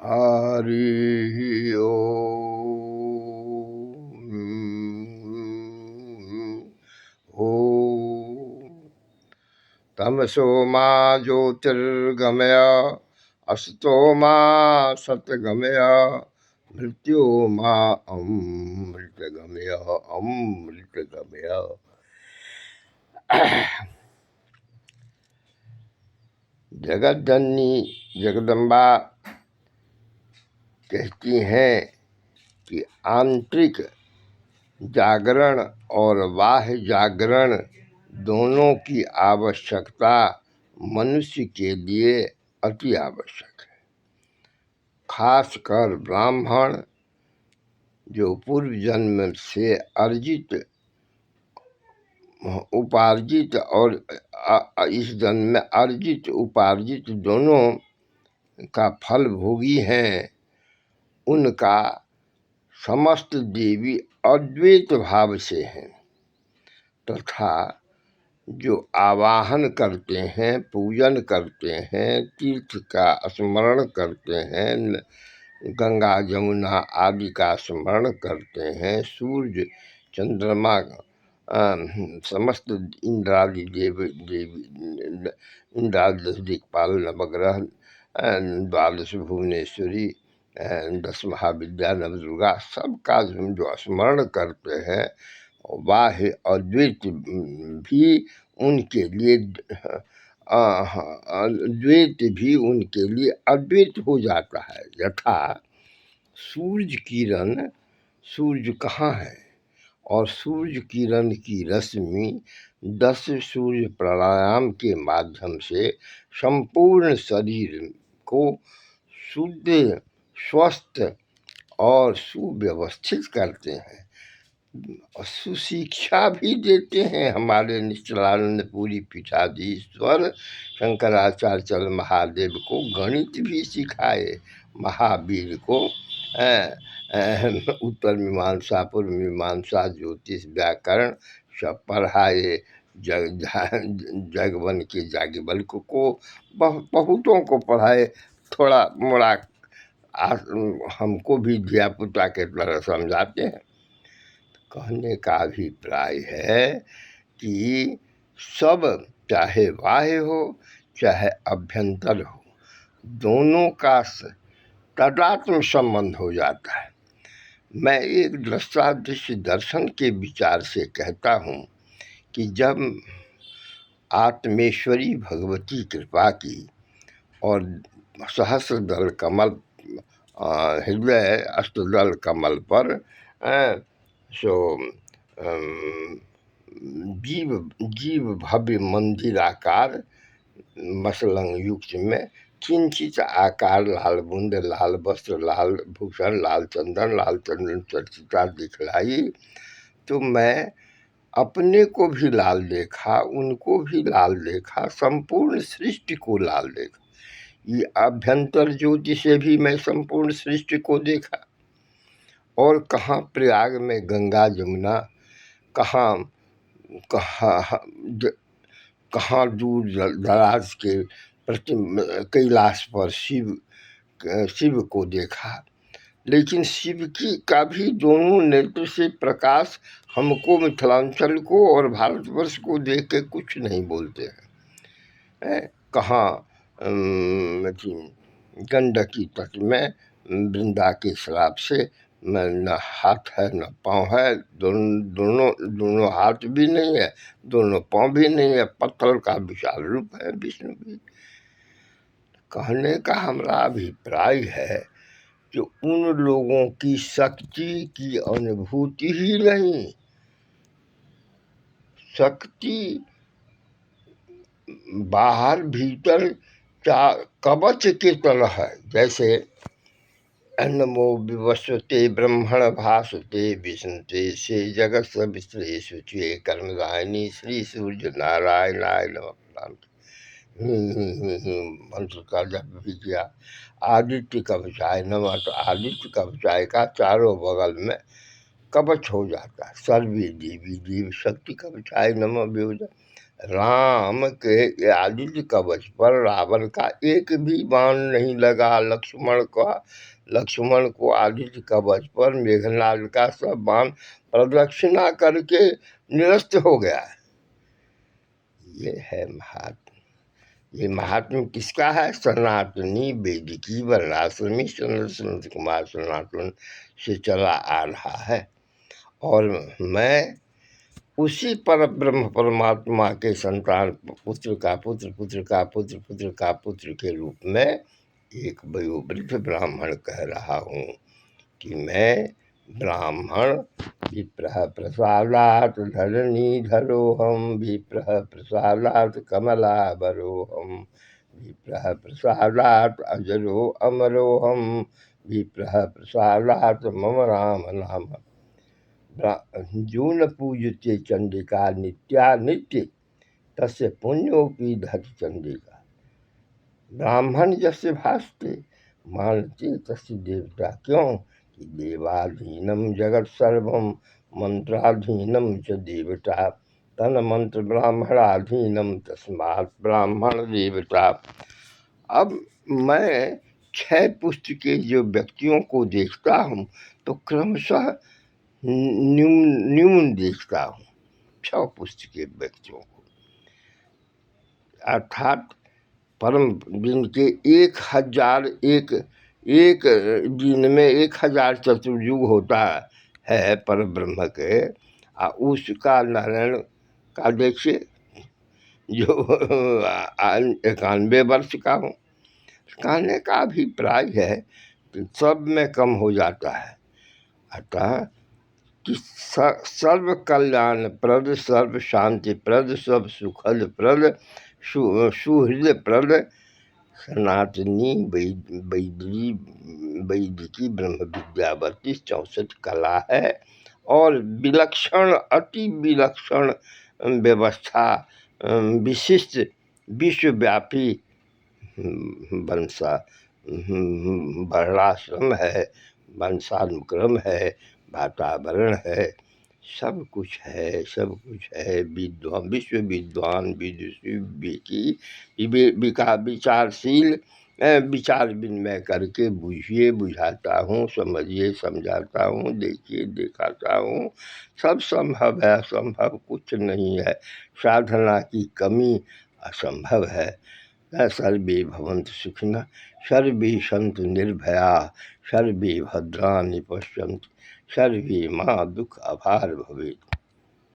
हरि ओम। तमसो मा ज्योतिर्गमय असतो मा सतगमय मृत्योर्मा अमृतगमय अमृतगमय। जगतजननी जगदम्बा कहती हैं कि आंतरिक जागरण और बाह्य जागरण दोनों की आवश्यकता मनुष्य के लिए अति आवश्यक है। खासकर ब्राह्मण जो पूर्व जन्म से अर्जित उपार्जित और इस जन्म में अर्जित उपार्जित दोनों का फल भोगी हैं, उनका समस्त देवी अद्वैत भाव से हैं तथा जो आवाहन करते हैं, पूजन करते हैं, तीर्थ का स्मरण करते हैं, गंगा जमुना आदि का स्मरण करते हैं, सूर्य चंद्रमा समस्त इंद्रादि इंद्रादि दिक्पाल नवग्रह द्वादश भुवनेश्वरी 10 महाविद्या नवदुर्गा सबका जो स्मरण करते हैं, बाह्य अद्वैत भी उनके लिए द्वैत भी उनके लिए अद्वैत हो जाता है। यथा सूर्य किरण, सूर्य कहाँ है और सूर्य किरण की रश्मि 10 सूर्य प्राणायाम के माध्यम से संपूर्ण शरीर को शुद्ध, स्वस्थ और सुव्यवस्थित करते हैं, सुशिक्षा भी देते हैं। हमारे निश्चलानंदपुरी पीठाधीश्वर शंकराचार्य चल महादेव को गणित भी सिखाए, महावीर को उत्तर मीमांसा, पूर्व मीमांसा, ज्योतिष, व्याकरण सब पढ़ाए। जगवन के याज्ञवल्क्य को बहुतों को पढ़ाए। थोड़ा मोड़ा हमको भी धिया पुता के तरह समझाते हैं। कहने का अभिप्राय है कि सब, चाहे बाह्य हो चाहे अभ्यंतर हो, दोनों का तदात्म संबंध हो जाता है। मैं एक दृष्टादृश्य दर्शन के विचार से कहता हूँ कि जब आत्मेश्वरी भगवती कृपा की और सहस्र दल कमल, हृदय अष्टदल कमल पर जीव भव्य मंदिराकार मसलंग युक्त में किंचित आकार, लाल बूंद, लाल वस्त्र, लाल भूषण, लाल चंदन चर्चिता दिखलाई, तो मैं अपने को भी लाल देखा, उनको भी लाल देखा, संपूर्ण सृष्टि को लाल देखा। ये अभ्यंतर ज्योति से भी मैं संपूर्ण सृष्टि को देखा। और कहाँ प्रयाग में गंगा जमुना, कहाँ दूर दराज के कैलाश पर शिव को देखा। लेकिन शिव की का भी दोनों नेत्र से प्रकाश हमको, मिथिलांचल को और भारतवर्ष को देख के कुछ नहीं बोलते हैं। कहाँ गंडकी तट में वृंदा के श्राप से न हाथ है न पाँव है, दोनों हाथ भी नहीं है, दोनों पाँव भी नहीं है, पत्थर का विशाल रूप है विष्णु भी। कहने का हमारा अभिप्राय है कि उन लोगों की शक्ति की अनुभूति ही नहीं, शक्ति बाहर भीतर कवच के तरह है। जैसे नमो विवस्वते ब्रह्मण भासते विष्णुते से जगत सब विश्वेशुचे कर्मदायिनी श्री सूर्य नारायणाय नमः मंत्र का जप भी किया। आदित्य कवचाय नमः, तो आदित्य कवचाय का चारों बगल में कवच हो जाता है। सर्वे देवी देव शक्ति कवचाय नमः व्योजा, राम के आदित्य कवच पर रावण का एक भी बाण नहीं लगा। लक्ष्मण को आदित्य कवच पर मेघनाद का सब बाण प्रदक्षिणा करके निरस्त हो गया। ये है महात्मा। ये महात्मा किसका है? सनातनी वेदिकी वर्णाश्रमी सनत कुमार सनातन से चला आ रहा है। और मैं उसी पर ब्रह्म परमात्मा के संतान, पुत्र का पुत्र, पुत्र का पुत्र, पुत्र का पुत्र के रूप में एक वयोवृद्ध ब्राह्मण कह रहा हूँ कि मैं ब्राह्मण। विप्रः प्रसादात् धरणीधरोऽहं, विप्रः प्रसादात् कमलाबरोऽहं, विप्रः प्रसादात् अजरो अमरोऽहं, विप्रः प्रसादात् मम राम नाम। जो न पूजते चंडिका नित्या नित्य, तस्य पुण्योपि धति चंडिका। ब्राह्मण जैसे भासते, मानते तस्य देवता क्यों? कि देवाधीनम जगत सर्वम, मंत्राधीनम च देवता, तन मंत्र ब्राह्मणाधीनम, तस्मात् ब्राह्मण देवता। अब मैं 6 पुष्ट के जो व्यक्तियों को देखता हूँ तो क्रमशः न्यून देखता हूँ 6 पुष्ट के व्यक्तियों को, अर्थात परम दिन के 1000 एक दिन में 1000 चतुर्युग होता है पर ब्रह्म के। उसका नारायण का देखिए जो 91 वर्ष का हूँ। कहने का अभिप्राय है कि सब में कम हो जाता है। अतः कि सर्व कल्याण प्रद, सर्व शांति प्रद, सब सुखद प्रद, सुहृद प्रद सनातनी वैदिकी ब्रह्म विद्यावती 64 कला है। और विलक्षण, अति विलक्षण व्यवस्था, विशिष्ट विश्वव्यापी वर्णाश्रम है, वंशानुक्रम है, वातावरण है, सब कुछ है, सब कुछ है। विद्वान, विश्व विद्वान, विदुषी विचारशील विचार विनिमय करके बुझिए, बुझाता हूँ, समझिए, समझाता हूँ, देखिए, दिखाता हूँ। सब संभव है, असंभव कुछ नहीं है। साधना की कमी असंभव है। सर्वे भवन्तु सुखिनः, सर्वे सन्तु निर्भयाः, सर्वे भद्राणि पश्यन्तु, सर्वे मा दुःख अभार भवेत्।